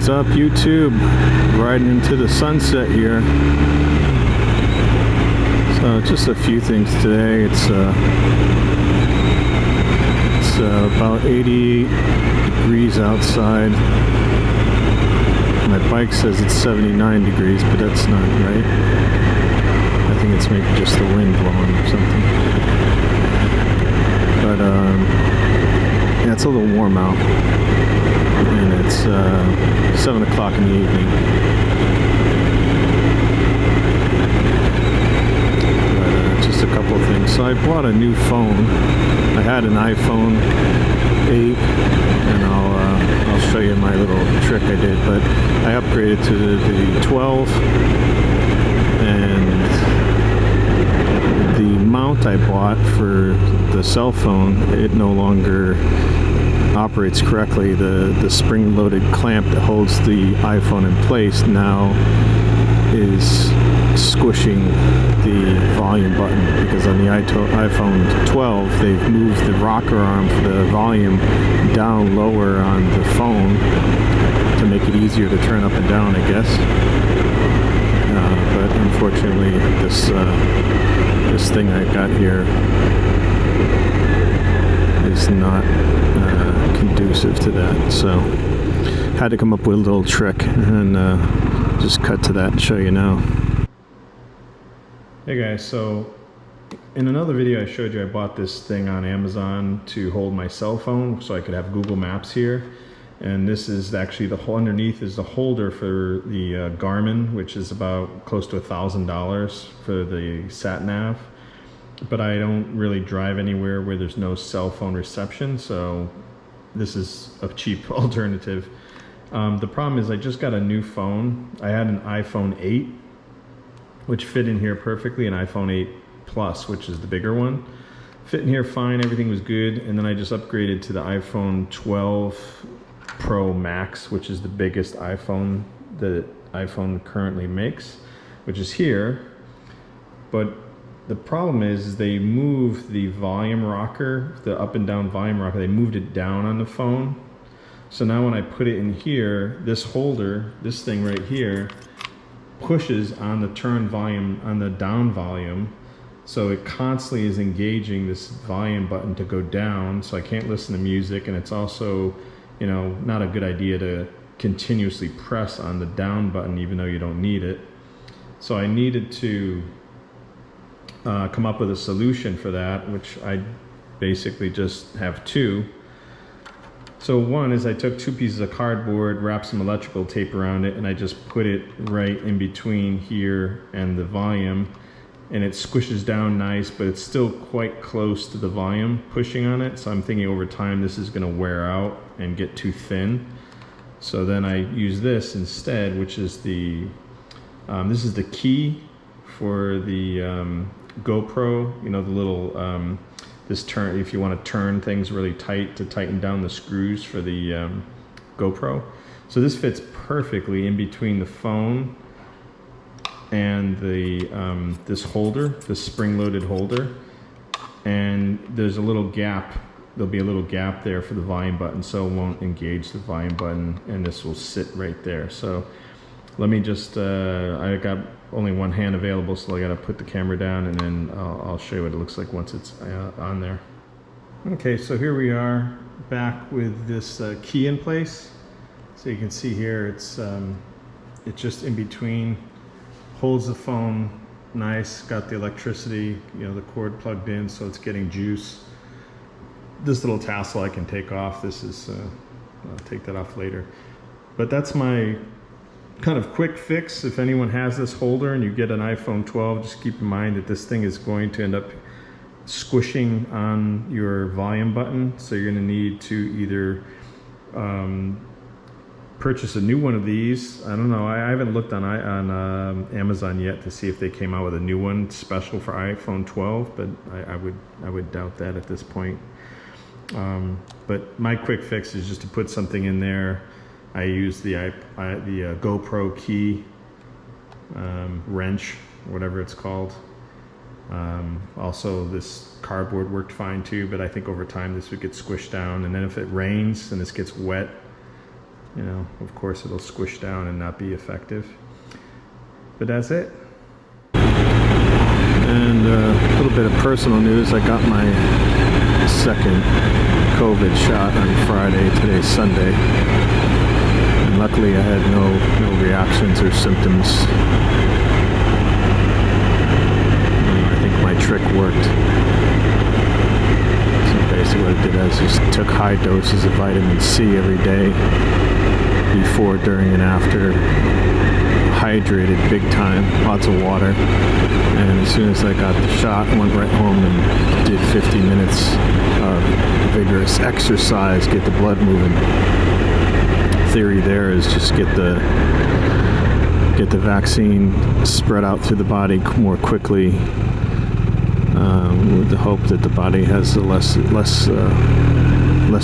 What's up, YouTube? Riding into the sunset here. So just a few things today. It's about 80 degrees outside. My bike says it's 79 degrees, but that's not right. I think it's maybe just the wind blowing or something. But yeah, it's a little warm out, and it's 7 o'clock in the evening. But just a couple of things. So I bought a new phone. I had an iPhone 8, and I'll show you my little trick I did. But I upgraded to the 12, and the mount I bought for the cell phone, it no longer operates correctly. The spring-loaded clamp that holds the iPhone in place now is squishing the volume button, because on the iPhone 12 they've moved the rocker arm for the volume down lower on the phone to make it easier to turn up and down, I guess. But unfortunately this thing I got here is not conducive to that, so had to come up with a little trick and just cut to that and show you now. Hey guys, so in another video I showed you I bought this thing on Amazon to hold my cell phone so I could have Google Maps here, and this is actually the whole underneath is the holder for the Garmin, which is about close to $1,000 for the sat nav. But I don't really drive anywhere where there's no cell phone reception, so this is a cheap alternative. The problem is I just got a new phone. I had an iPhone 8, which fit in here perfectly, an iPhone 8 Plus, which is the bigger one. Fit in here fine, everything was good, and then I just upgraded to the iPhone 12 Pro Max, which is the biggest iPhone that iPhone currently makes, which is here. But the problem is they moved the volume rocker, the up and down volume rocker, they moved it down on the phone. So now when I put it in here, this holder, this thing right here, pushes on the turn volume, on the down volume. So it constantly is engaging this volume button to go down, so I can't listen to music, and it's also, you know, not a good idea to continuously press on the down button even though you don't need it. So I needed to come up with a solution for that, which I basically just have two. So one is I took 2 pieces of cardboard, wrapped some electrical tape around it, and I just put it right in between here and the volume, and it squishes down nice, but it's still quite close to the volume pushing on it. So I'm thinking over time this is going to wear out and get too thin. So then I use this instead, which is the this is the key for the GoPro, you know, the little this turn, if you want to turn things really tight to tighten down the screws for the GoPro. So this fits perfectly in between the phone and the this holder, this spring-loaded holder, and there's a little gap. There'll be a little gap there for the volume button, so it won't engage the volume button, and this will sit right there. So let me just, I got only one hand available, so I gotta put the camera down, and then I'll show you what it looks like once it's on there. Okay, so here we are back with this key in place. So you can see here, it's just in between, holds the phone nice, got the electricity, you know, the cord plugged in, so it's getting juice. This little tassel I can take off. This is, I'll take that off later. But that's my kind of quick fix. If anyone has this holder and you get an iPhone 12, just keep in mind that this thing is going to end up squishing on your volume button. So you're going to need to either purchase a new one of these. I don't know. I haven't looked on Amazon yet to see if they came out with a new one special for iPhone 12, but I would doubt that at this point. But my quick fix is just to put something in there. I use the GoPro key wrench, whatever it's called. Also, this cardboard worked fine too, but I think over time this would get squished down, and then if it rains and this gets wet, you know, of course it'll squish down and not be effective. But that's it. And a little bit of personal news. I got my second COVID shot on Friday. Today's Sunday. And luckily I had no reactions or symptoms. I think my trick worked. So basically what I did is just took high doses of vitamin C every day, before, during, and after. Hydrated big time, lots of water, and as soon as I got the shot, went right home and did 50 minutes of vigorous exercise, get the blood moving. Theory there is just get the vaccine spread out through the body more quickly, with the hope that the body has a less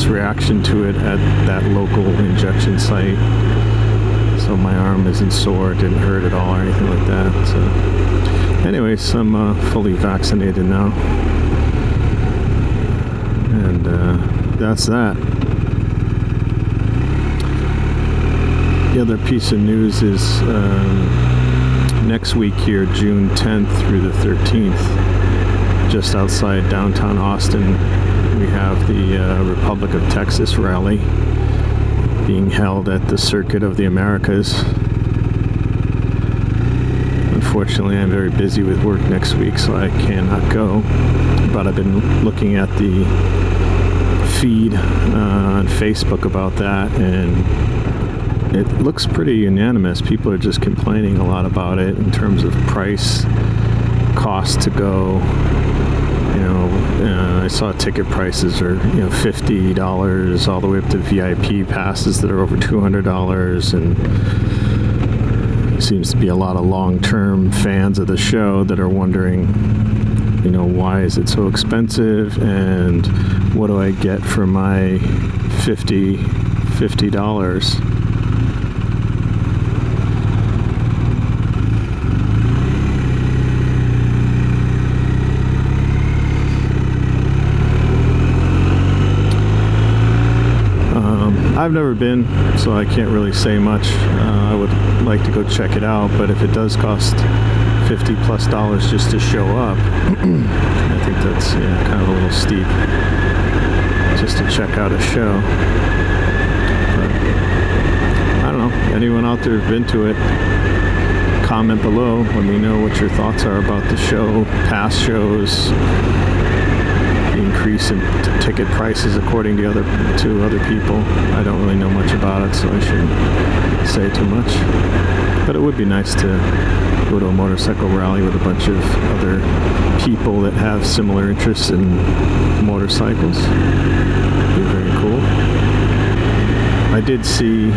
reaction to it at that local injection site. So my arm isn't sore, didn't hurt at all or anything like that. So anyways, I'm fully vaccinated now. And that's that. The other piece of news is next week here, June 10th through the 13th, just outside downtown Austin, we have the Republic of Texas rally being held at the Circuit of the Americas. Unfortunately, I'm very busy with work next week, so I cannot go. But I've been looking at the feed on Facebook about that, and it looks pretty unanimous. People are just complaining a lot about it in terms of price, cost to go. I saw ticket prices are $50 all the way up to VIP passes that are over $200, and there seems to be a lot of long-term fans of the show that are wondering, why is it so expensive, and what do I get for my $50? I've never been, so I can't really say much. I would like to go check it out, but if it does cost $50+ just to show up, I think that's kind of a little steep just to check out a show. But I don't know. Anyone out there who's been to it, comment below. Let me know what your thoughts are about the show, past shows, increase in ticket prices according to other people. I don't really know much about it, so I shouldn't say too much. But it would be nice to go to a motorcycle rally with a bunch of other people that have similar interests in motorcycles. It'd be very cool. I did see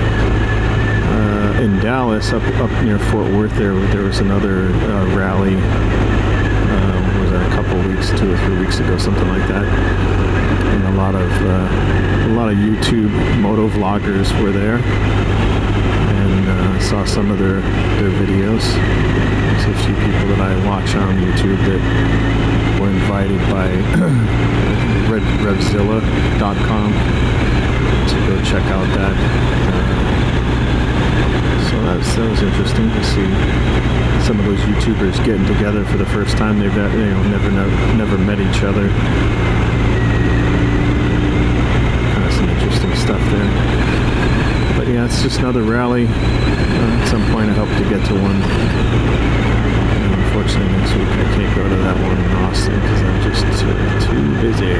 in Dallas, up near Fort Worth, there was another rally. Was that a couple weeks, 2 or 3 weeks ago, something like that. And a lot of YouTube moto vloggers were there, and I saw some of their videos. There's a few people that I watch on YouTube that were invited by revzilla.com to go check out that. So that was interesting to see some of those YouTubers getting together for the first time. They've never met each other. Some interesting stuff there. But yeah, it's just another rally. At some point I hope to get to one. Unfortunately next week I can't go to that one in Austin because I'm just too busy,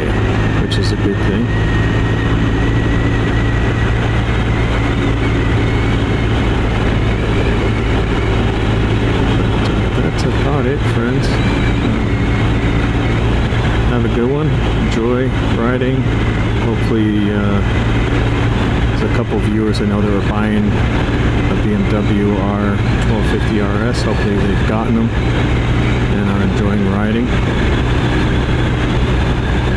which is a good thing. That's about it, friends. Have a good one. Enjoy riding. Hopefully, there's a couple viewers I know that are buying a BMW R1250RS. Hopefully they've gotten them and are enjoying riding.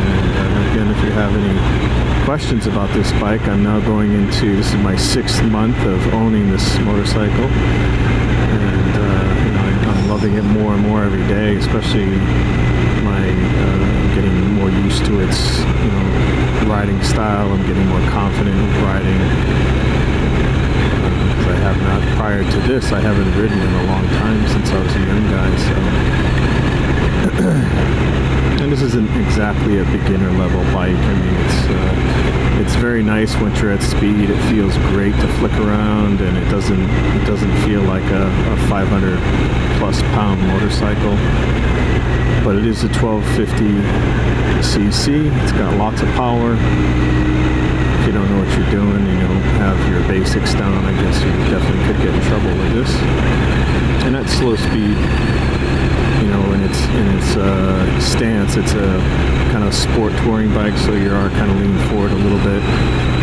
And again, if you have any questions about this bike, I'm now going into, this is my 6th month of owning this motorcycle. And I'm loving it more and more every day, especially getting more used to its riding style. I'm getting more confident with riding, have not. Prior to this, I haven't ridden in a long time, since I was a young guy, so. And this isn't exactly a beginner level bike. I mean, it's very nice once you're at speed. It feels great to flick around, and it doesn't feel like a 500 plus pound motorcycle. But it is a 1250 cc. It's got lots of power. If you don't know what you're doing, you don't have your basics down, I guess you definitely could get in trouble with this. And at slow speed, you know, in its stance, it's a kind of sport touring bike, so you are kind of leaning forward a little bit.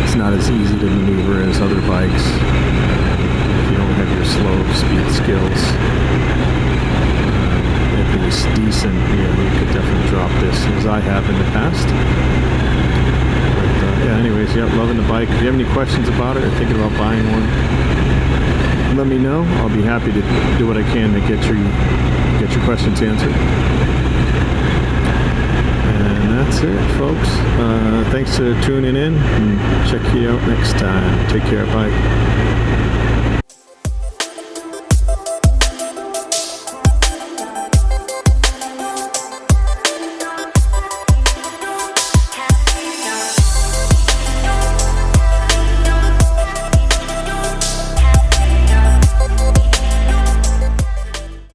It's not as easy to maneuver as other bikes if you don't have your slow speed skills. If it was decent, yeah, you could definitely drop this, as I have in the past. But yeah, anyways, yeah, loving the bike. If you have any questions about it or thinking about buying one, let me know. I'll be happy to do what I can to get your questions answered. And that's it, folks. Thanks for tuning in, and check you out next time. Take care. Bye.